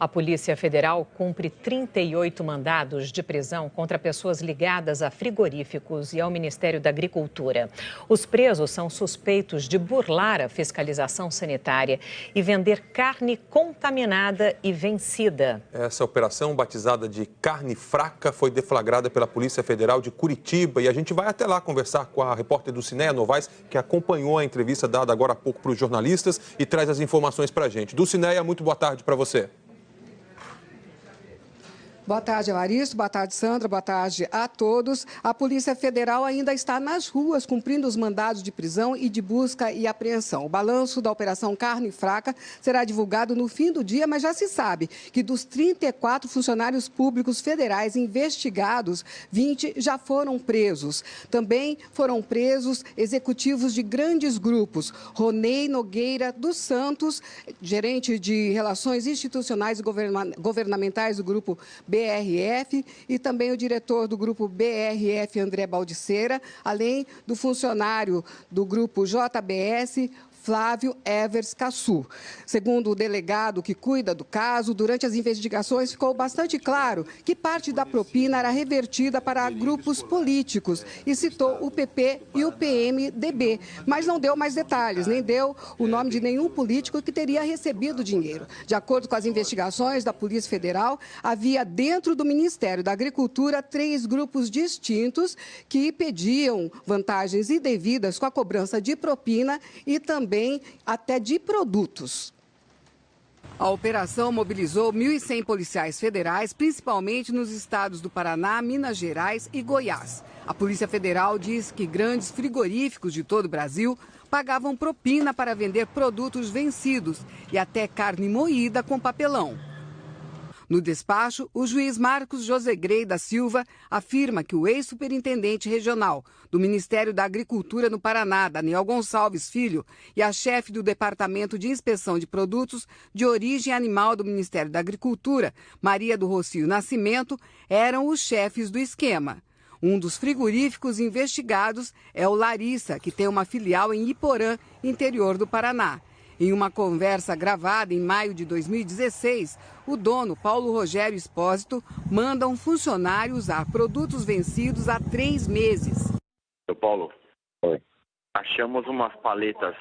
A Polícia Federal cumpre 38 mandados de prisão contra pessoas ligadas a frigoríficos e ao Ministério da Agricultura. Os presos são suspeitos de burlar a fiscalização sanitária e vender carne contaminada e vencida. Essa operação, batizada de Carne Fraca, foi deflagrada pela Polícia Federal de Curitiba e a gente vai até lá conversar com a repórter do Cineia Novaes, que acompanhou a entrevista dada agora há pouco para os jornalistas e traz as informações para a gente. Do Cineia, muito boa tarde para você. Boa tarde, Evaristo. Boa tarde, Sandra. Boa tarde a todos. A Polícia Federal ainda está nas ruas cumprindo os mandados de prisão e de busca e apreensão. O balanço da Operação Carne Fraca será divulgado no fim do dia, mas já se sabe que dos 34 funcionários públicos federais investigados, 20 já foram presos. Também foram presos executivos de grandes grupos. Ronei Nogueira dos Santos, gerente de Relações Institucionais e Governamentais do Grupo BRF, e também o diretor do Grupo BRF, André Baldiceira, além do funcionário do Grupo JBS, Flávio Evers Cassu. Segundo o delegado que cuida do caso, durante as investigações ficou bastante claro que parte da propina era revertida para grupos políticos e citou o PP e o PMDB, mas não deu mais detalhes, nem deu o nome de nenhum político que teria recebido dinheiro. De acordo com as investigações da Polícia Federal, havia dentro do Ministério da Agricultura 3 grupos distintos que pediam vantagens indevidas com a cobrança de propina e também até de produtos. A operação mobilizou 1.100 policiais federais, principalmente nos estados do Paraná, Minas Gerais e Goiás. A Polícia Federal diz que grandes frigoríficos de todo o Brasil pagavam propina para vender produtos vencidos e até carne moída com papelão. No despacho, o juiz Marcos Josegrey da Silva afirma que o ex-superintendente regional do Ministério da Agricultura no Paraná, Daniel Gonçalves Filho, e a chefe do Departamento de Inspeção de Produtos de Origem Animal do Ministério da Agricultura, Maria do Rocio Nascimento, eram os chefes do esquema. Um dos frigoríficos investigados é o Larissa, que tem uma filial em Iporã, interior do Paraná. Em uma conversa gravada em maio de 2016, o dono, Paulo Rogério Espósito, manda um funcionário usar produtos vencidos há 3 meses. Paulo, oi. Achamos umas paletas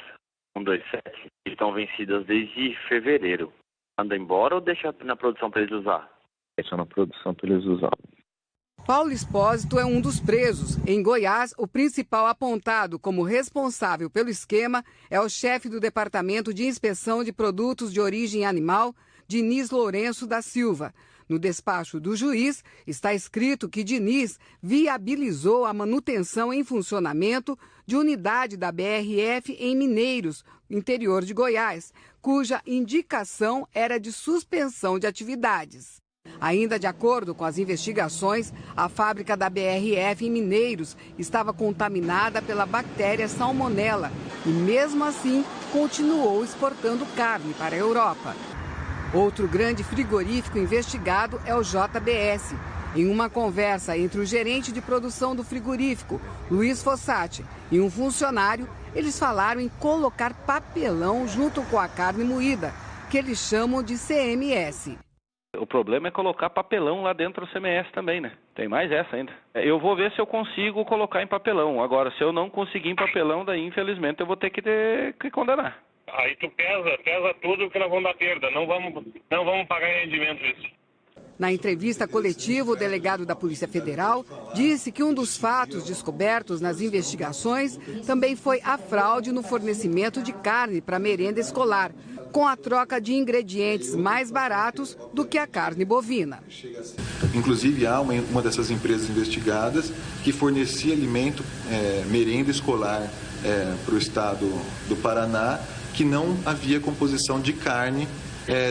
127 que estão vencidas desde fevereiro. Manda embora ou deixa na produção para eles usar? Deixa na produção para eles usar. Paulo Espósito é um dos presos. Em Goiás, o principal apontado como responsável pelo esquema é o chefe do Departamento de Inspeção de Produtos de Origem Animal, Diniz Lourenço da Silva. No despacho do juiz, está escrito que Diniz viabilizou a manutenção em funcionamento de unidade da BRF em Mineiros, interior de Goiás, cuja indicação era de suspensão de atividades. Ainda de acordo com as investigações, a fábrica da BRF em Mineiros estava contaminada pela bactéria Salmonella e, mesmo assim, continuou exportando carne para a Europa. Outro grande frigorífico investigado é o JBS. Em uma conversa entre o gerente de produção do frigorífico, Luiz Fossati, e um funcionário, eles falaram em colocar papelão junto com a carne moída, que eles chamam de CMS. O problema é colocar papelão lá dentro do CMS também, né? Tem mais essa ainda. Eu vou ver se eu consigo colocar em papelão. Agora, se eu não conseguir em papelão, daí infelizmente eu vou ter que condenar. Aí tu pesa tudo que nós vamos dar perda. Não vamos pagar em rendimento isso. Na entrevista coletiva, o delegado da Polícia Federal disse que um dos fatos descobertos nas investigações também foi a fraude no fornecimento de carne para merenda escolar, com a troca de ingredientes mais baratos do que a carne bovina. Inclusive, há uma dessas empresas investigadas que fornecia alimento, merenda escolar, para o estado do Paraná, que não havia composição de carne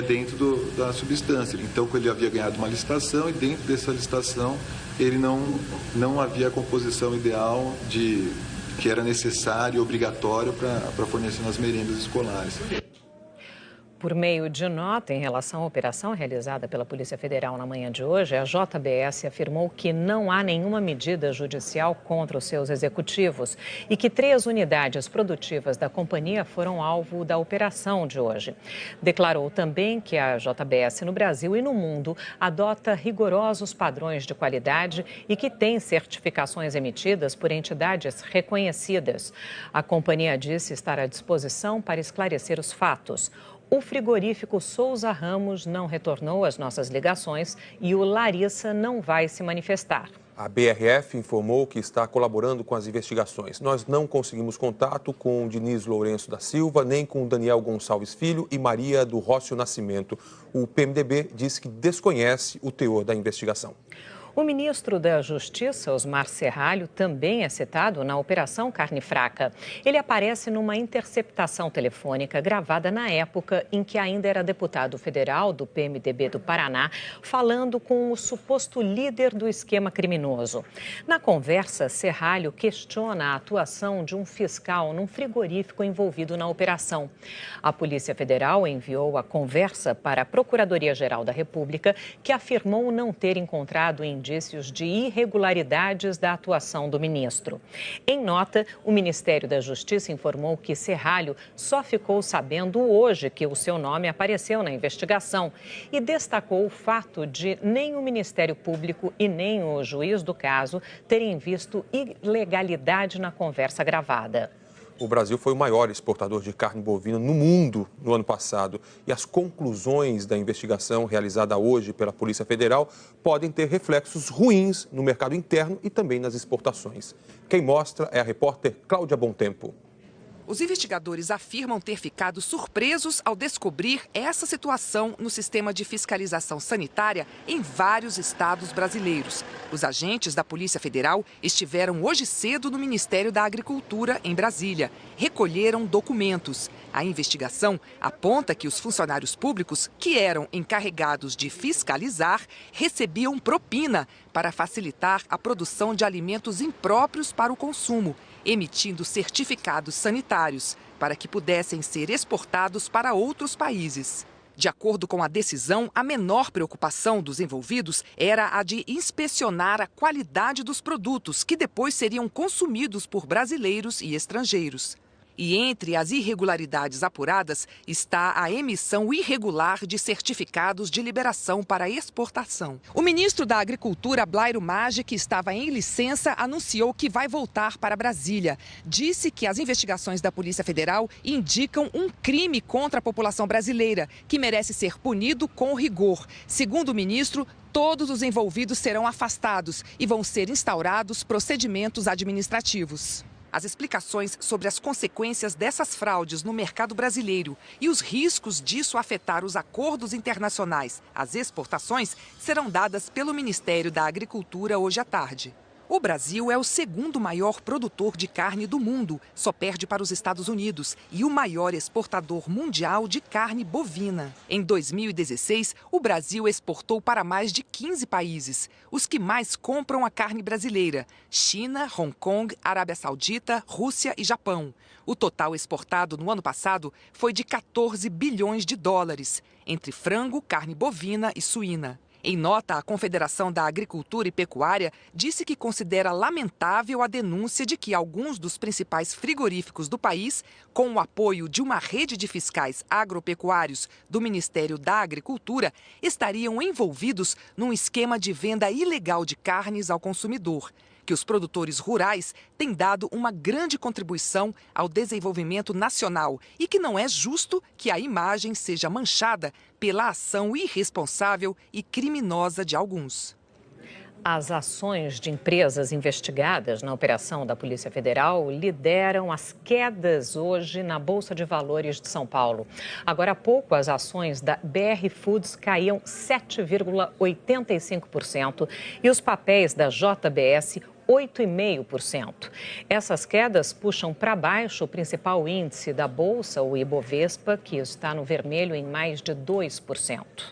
dentro da substância. Então, ele havia ganhado uma licitação e dentro dessa licitação ele não havia a composição ideal que era necessário e obrigatório para fornecer nas merendas escolares. Por meio de nota em relação à operação realizada pela Polícia Federal na manhã de hoje, a JBS afirmou que não há nenhuma medida judicial contra os seus executivos e que 3 unidades produtivas da companhia foram alvo da operação de hoje. Declarou também que a JBS no Brasil e no mundo adota rigorosos padrões de qualidade e que tem certificações emitidas por entidades reconhecidas. A companhia disse estar à disposição para esclarecer os fatos. O frigorífico Souza Ramos não retornou às nossas ligações e o Larissa não vai se manifestar. A BRF informou que está colaborando com as investigações. Nós não conseguimos contato com Diniz Lourenço da Silva, nem com Daniel Gonçalves Filho e Maria do Rócio Nascimento. O PMDB disse que desconhece o teor da investigação. O ministro da Justiça, Osmar Serralho, também é citado na Operação Carne Fraca. Ele aparece numa interceptação telefônica gravada na época em que ainda era deputado federal do PMDB do Paraná, falando com o suposto líder do esquema criminoso. Na conversa, Serralho questiona a atuação de um fiscal num frigorífico envolvido na operação. A Polícia Federal enviou a conversa para a Procuradoria-Geral da República, que afirmou não ter encontrado indícios de irregularidades da atuação do ministro. Em nota, o Ministério da Justiça informou que Serralho só ficou sabendo hoje que o seu nome apareceu na investigação e destacou o fato de nem o Ministério Público e nem o juiz do caso terem visto ilegalidade na conversa gravada. O Brasil foi o maior exportador de carne bovina no mundo no ano passado e as conclusões da investigação realizada hoje pela Polícia Federal podem ter reflexos ruins no mercado interno e também nas exportações. Quem mostra é a repórter Cláudia Bontempo. Os investigadores afirmam ter ficado surpresos ao descobrir essa situação no sistema de fiscalização sanitária em vários estados brasileiros. Os agentes da Polícia Federal estiveram hoje cedo no Ministério da Agricultura, em Brasília. Recolheram documentos. A investigação aponta que os funcionários públicos, que eram encarregados de fiscalizar, recebiam propina para facilitar a produção de alimentos impróprios para o consumo, emitindo certificados sanitários para que pudessem ser exportados para outros países. De acordo com a decisão, a menor preocupação dos envolvidos era a de inspecionar a qualidade dos produtos que depois seriam consumidos por brasileiros e estrangeiros. E entre as irregularidades apuradas está a emissão irregular de certificados de liberação para exportação. O ministro da Agricultura, Blairo Maggi, que estava em licença, anunciou que vai voltar para Brasília. Disse que as investigações da Polícia Federal indicam um crime contra a população brasileira, que merece ser punido com rigor. Segundo o ministro, todos os envolvidos serão afastados e vão ser instaurados procedimentos administrativos. As explicações sobre as consequências dessas fraudes no mercado brasileiro e os riscos disso afetar os acordos internacionais, as exportações, serão dadas pelo Ministério da Agricultura hoje à tarde. O Brasil é o segundo maior produtor de carne do mundo, só perde para os Estados Unidos, e o maior exportador mundial de carne bovina. Em 2016, o Brasil exportou para mais de 15 países, os que mais compram a carne brasileira: China, Hong Kong, Arábia Saudita, Rússia e Japão. O total exportado no ano passado foi de 14 bilhões de dólares, entre frango, carne bovina e suína. Em nota, a Confederação da Agricultura e Pecuária disse que considera lamentável a denúncia de que alguns dos principais frigoríficos do país, com o apoio de uma rede de fiscais agropecuários do Ministério da Agricultura, estariam envolvidos num esquema de venda ilegal de carnes ao consumidor, que os produtores rurais têm dado uma grande contribuição ao desenvolvimento nacional e que não é justo que a imagem seja manchada pela ação irresponsável e criminosa de alguns. As ações de empresas investigadas na operação da Polícia Federal lideram as quedas hoje na Bolsa de Valores de São Paulo. Agora há pouco, as ações da BR Foods caíam 7,85% e os papéis da JBS 8,5%. Essas quedas puxam para baixo o principal índice da Bolsa, o Ibovespa, que está no vermelho em mais de 2%.